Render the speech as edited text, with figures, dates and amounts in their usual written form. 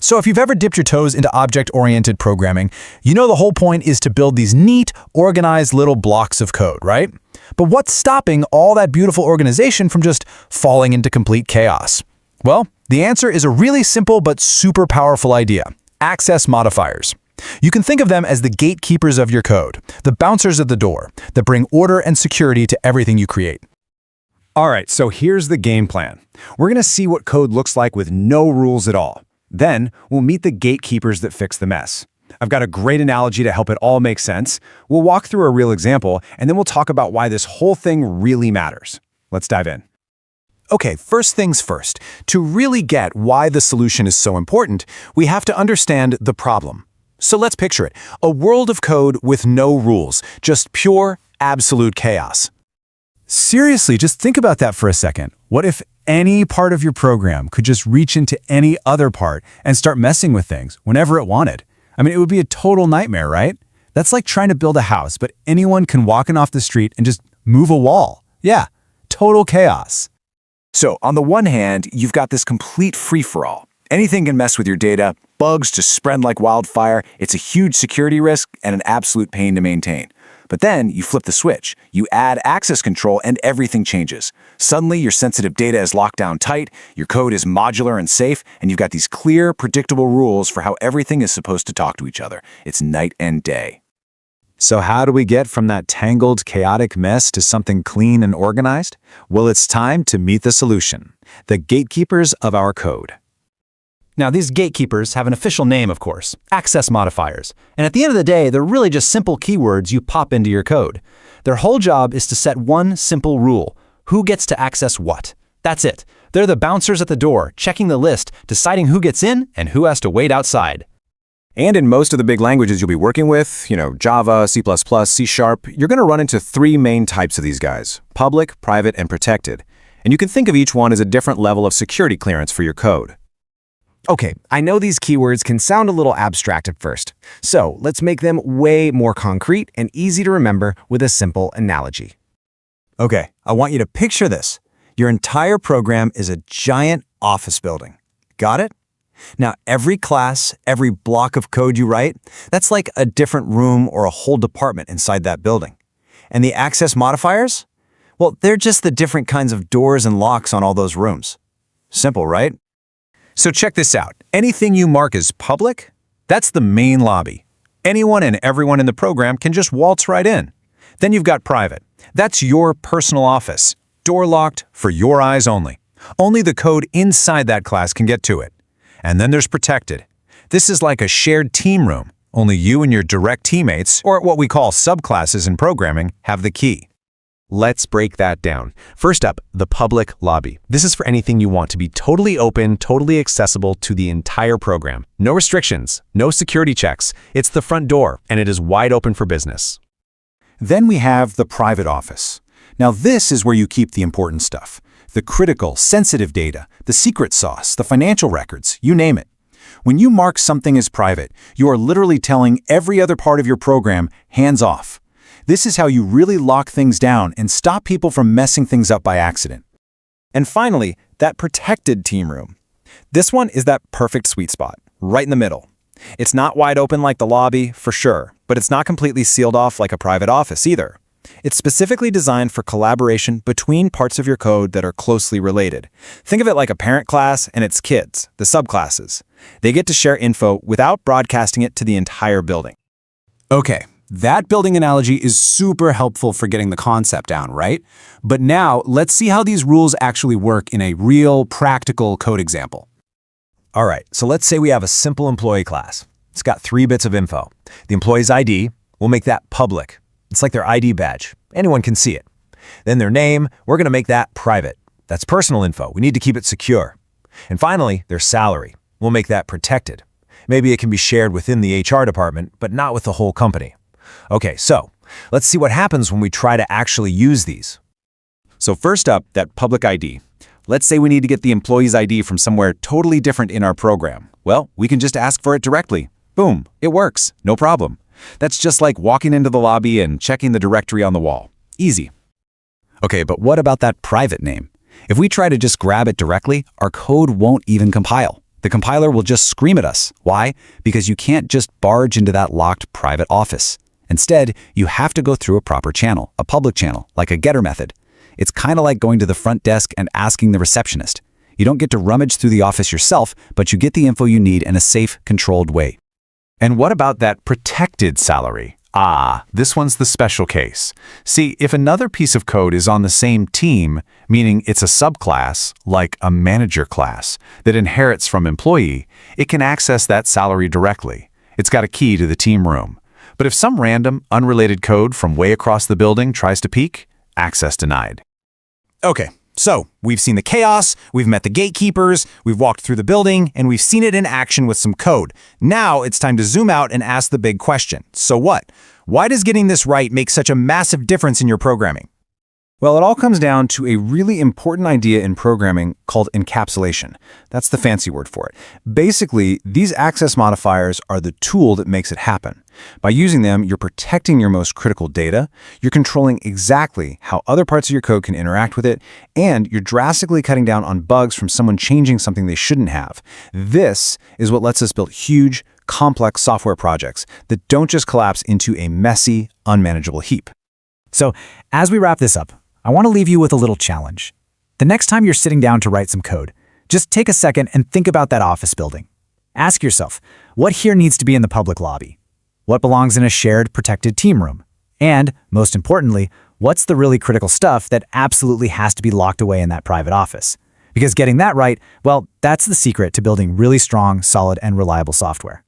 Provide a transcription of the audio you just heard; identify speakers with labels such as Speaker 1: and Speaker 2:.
Speaker 1: So if you've ever dipped your toes into object-oriented programming, you know the whole point is to build these neat, organized little blocks of code, right? But what's stopping all that beautiful organization from just falling into complete chaos? Well, the answer is a really simple but super powerful idea: access modifiers. You can think of them as the gatekeepers of your code, the bouncers at the door that bring order and security to everything you create.
Speaker 2: All right, so here's the game plan. We're going to see what code looks like with no rules at all. Then we'll meet the gatekeepers that fix the mess. I've got a great analogy to help it all make sense. We'll walk through a real example, and then we'll talk about why this whole thing really matters. Let's dive in.
Speaker 1: Okay, first things first. To really get why the solution is so important, we have to understand the problem. So let's picture it: a world of code with no rules, just pure, absolute chaos. Seriously, just think about that for a second. What if any part of your program could just reach into any other part and start messing with things whenever it wanted? I mean, it would be a total nightmare, right? That's like trying to build a house, but anyone can walk in off the street and just move a wall. Yeah, total chaos.
Speaker 3: So on the one hand, you've got this complete free-for-all. Anything can mess with your data, bugs just spread like wildfire, it's a huge security risk and an absolute pain to maintain. But then you flip the switch, you add access control and everything changes. Suddenly your sensitive data is locked down tight, your code is modular and safe, and you've got these clear, predictable rules for how everything is supposed to talk to each other. It's night and day.
Speaker 2: So how do we get from that tangled, chaotic mess to something clean and organized? Well, it's time to meet the solution: the gatekeepers of our code.
Speaker 1: Now, these gatekeepers have an official name, of course: access modifiers. And at the end of the day, they're really just simple keywords you pop into your code. Their whole job is to set one simple rule: who gets to access what. That's it. They're the bouncers at the door, checking the list, deciding who gets in and who has to wait outside.
Speaker 2: And in most of the big languages you'll be working with, Java, C++, C#, you're going to run into three main types of these guys: public, private, and protected. And you can think of each one as a different level of security clearance for your code.
Speaker 4: Okay, I know these keywords can sound a little abstract at first, so let's make them way more concrete and easy to remember with a simple analogy.
Speaker 3: Okay, I want you to picture this. Your entire program is a giant office building. Got it? Now, every class, every block of code you write, that's like a different room or a whole department inside that building. And the access modifiers? Well, they're just the different kinds of doors and locks on all those rooms. Simple, right?
Speaker 1: So check this out. Anything you mark as public, that's the main lobby. Anyone and everyone in the program can just waltz right in. Then you've got private. That's your personal office. Door locked, for your eyes only. Only the code inside that class can get to it. And then there's protected. This is like a shared team room. Only you and your direct teammates, or what we call subclasses in programming, have the key.
Speaker 5: Let's break that down. First up, the public lobby. This is for anything you want to be totally open, totally accessible to the entire program. No restrictions, no security checks. It's the front door, and it is wide open for business.
Speaker 3: Then we have the private office. Now this is where you keep the important stuff: the critical, sensitive data, the secret sauce, the financial records, you name it. When you mark something as private, you are literally telling every other part of your program, hands off. This is how you really lock things down and stop people from messing things up by accident. And finally, that protected team room. This one is that perfect sweet spot, right in the middle. It's not wide open like the lobby, for sure, but it's not completely sealed off like a private office either. It's specifically designed for collaboration between parts of your code that are closely related. Think of it like a parent class and its kids, the subclasses. They get to share info without broadcasting it to the entire building.
Speaker 1: Okay, that building analogy is super helpful for getting the concept down, right? But now, let's see how these rules actually work in a real, practical code example.
Speaker 3: All right, so let's say we have a simple employee class. It's got 3 bits of info. The employee's ID, we'll make that public. It's like their ID badge. Anyone can see it. Then their name, we're going to make that private. That's personal info. We need to keep it secure. And finally, their salary. We'll make that protected. Maybe it can be shared within the HR department, but not with the whole company. Okay, so let's see what happens when we try to actually use these. So first up, that public ID. Let's say we need to get the employee's ID from somewhere totally different in our program. Well, we can just ask for it directly. Boom, it works, no problem. That's just like walking into the lobby and checking the directory on the wall. Easy. Okay, but what about that private name? If we try to just grab it directly, our code won't even compile. The compiler will just scream at us. Why? Because you can't just barge into that locked private office. Instead, you have to go through a proper channel, a public channel, like a getter method. It's kind of like going to the front desk and asking the receptionist. You don't get to rummage through the office yourself, but you get the info you need in a safe, controlled way.
Speaker 1: And what about that protected salary? This one's the special case. See, if another piece of code is on the same team, meaning it's a subclass, like a manager class, that inherits from employee, it can access that salary directly. It's got a key to the team room. But if some random, unrelated code from way across the building tries to peek, access denied.
Speaker 2: Okay, so we've seen the chaos, we've met the gatekeepers, we've walked through the building, and we've seen it in action with some code. Now it's time to zoom out and ask the big question. So what? Why does getting this right make such a massive difference in your programming?
Speaker 3: Well, it all comes down to a really important idea in programming called encapsulation. That's the fancy word for it. Basically, these access modifiers are the tool that makes it happen. By using them, you're protecting your most critical data, you're controlling exactly how other parts of your code can interact with it, and you're drastically cutting down on bugs from someone changing something they shouldn't have. This is what lets us build huge, complex software projects that don't just collapse into a messy, unmanageable heap.
Speaker 6: So, as we wrap this up, I want to leave you with a little challenge. The next time you're sitting down to write some code, just take a second and think about that office building. Ask yourself, what here needs to be in the public lobby? What belongs in a shared, protected team room? And, most importantly, what's the really critical stuff that absolutely has to be locked away in that private office? Because getting that right, well, that's the secret to building really strong, solid, and reliable software.